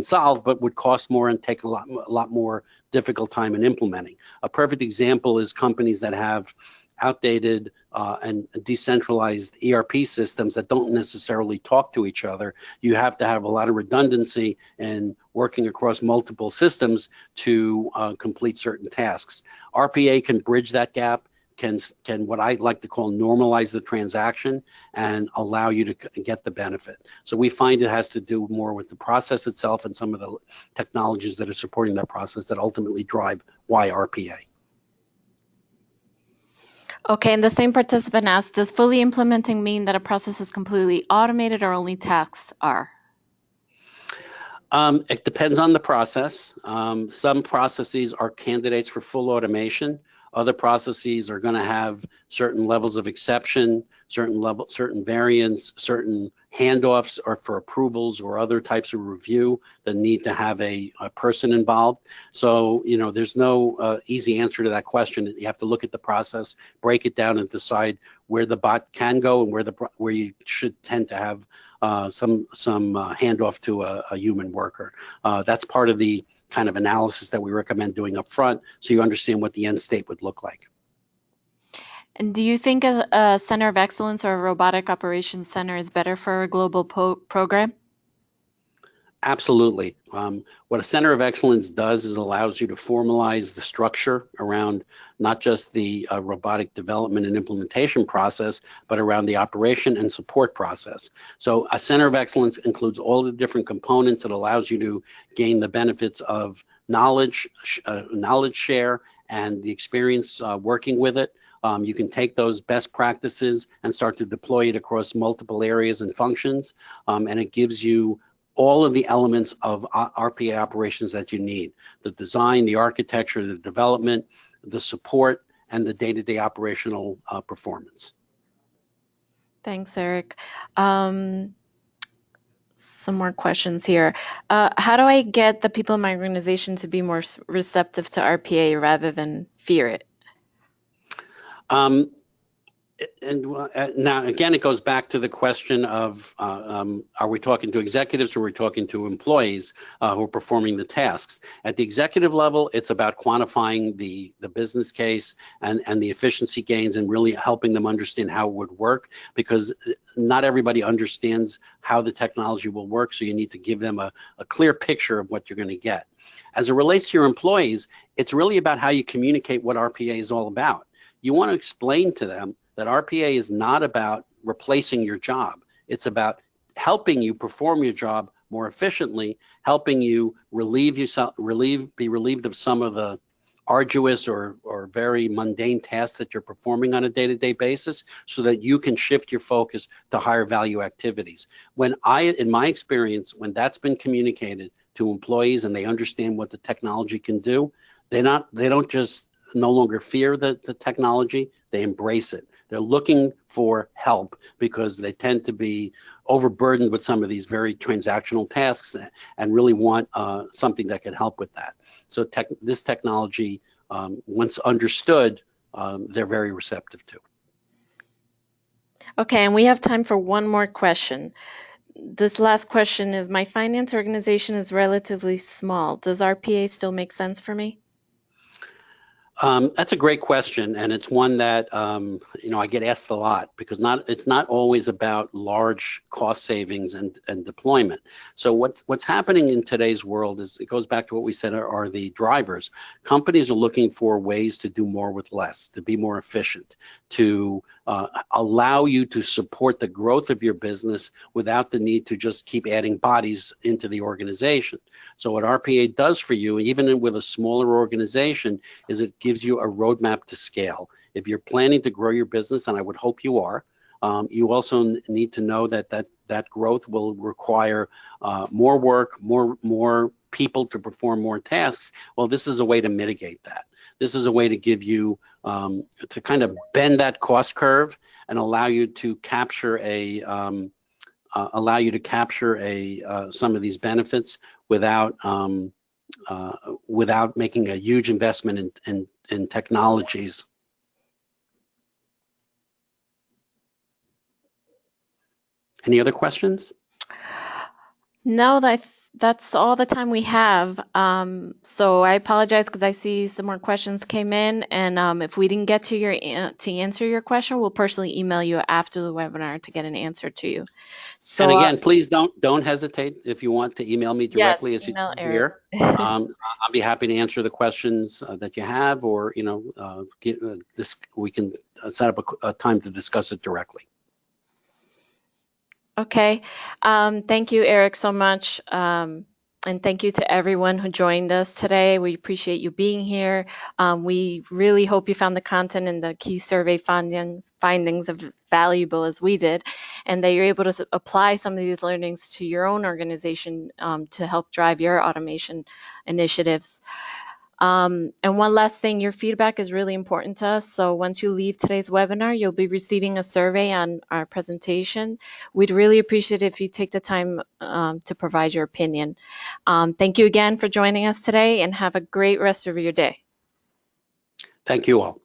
solve, but would cost more and take a lot more difficult time in implementing. A perfect example is companies that have outdated and decentralized ERP systems that don't necessarily talk to each other. You have to have a lot of redundancy in working across multiple systems to complete certain tasks. RPA can bridge that gap, can what I like to call normalize the transaction and allow you to get the benefit. So we find it has to do more with the process itself and some of the technologies that are supporting that process that ultimately drive why RPA. Okay, and the same participant asks, does fully implementing mean that a process is completely automated or only tasks are? It depends on the process. Some processes are candidates for full automation. Other processes are going to have certain levels of exception, certain variants, certain handoffs or for approvals or other types of review that need to have a person involved. So, you know, there's no easy answer to that question. You have to look at the process, break it down, and decide where the bot can go and where you should tend to have some handoff to a human worker. That's part of the kind of analysis that we recommend doing up front, so you understand what the end state would look like. And do you think a center of excellence or a robotic operations center is better for a global program? Absolutely. What a center of excellence does is allows you to formalize the structure around not just the robotic development and implementation process, but around the operation and support process. So a center of excellence includes all the different components. It allows you to gain the benefits of knowledge share and the experience working with it. You can take those best practices and start to deploy it across multiple areas and functions, and it gives you all of the elements of RPA operations that you need: the design, the architecture, the development, the support, and the day-to-day operational performance. Thanks, Eric. Some more questions here. How do I get the people in my organization to be more receptive to RPA rather than fear it? And now, again, it goes back to the question of, are we talking to executives or are we talking to employees who are performing the tasks? At the executive level, it's about quantifying the business case and the efficiency gains and really helping them understand how it would work, because not everybody understands how the technology will work, so you need to give them a clear picture of what you're going to get. As it relates to your employees, it's really about how you communicate what RPA is all about. You want to explain to them that RPA is not about replacing your job. It's about helping you perform your job more efficiently, helping you be relieved of some of the arduous or very mundane tasks that you're performing on a day-to-day basis, so that you can shift your focus to higher value activities. In my experience, when that's been communicated to employees and they understand what the technology can do, they don't just no longer fear the technology, they embrace it. They're looking for help because they tend to be overburdened with some of these very transactional tasks and really want something that can help with that. So this technology, once understood, they're very receptive to. Okay, and we have time for one more question. This last question is, my finance organization is relatively small. Does RPA still make sense for me? That's a great question, and it's one that I get asked a lot, because it's not always about large cost savings and deployment. So what's happening in today's world is, it goes back to what we said are the drivers. Companies are looking for ways to do more with less, to be more efficient, to allow you to support the growth of your business without the need to just keep adding bodies into the organization. So what RPA does for you, even with a smaller organization, is it gives you a roadmap to scale. If you're planning to grow your business, and I would hope you are, you also need to know that growth will require more work, more people to perform more tasks. Well, this is a way to mitigate that. This is a way to give you, to kind of bend that cost curve and allow you to capture some of these benefits without making a huge investment in technologies. Any other questions? No, that's all the time we have. So I apologize because I see some more questions came in, and if we didn't get to answer your question, we'll personally email you after the webinar to get an answer to you. So, and again, please don't hesitate if you want to email me directly. Yes, as you email see Eric. here. I'll be happy to answer the questions that you have, or we can set up a time to discuss it directly. Okay. Thank you, Eric, so much. And thank you to everyone who joined us today. We appreciate you being here. We really hope you found the content and the key survey findings as valuable as we did, and that you're able to apply some of these learnings to your own organization to help drive your automation initiatives. And one last thing, your feedback is really important to us. So once you leave today's webinar, you'll be receiving a survey on our presentation. We'd really appreciate it if you take the time to provide your opinion. Thank you again for joining us today, and have a great rest of your day. Thank you all.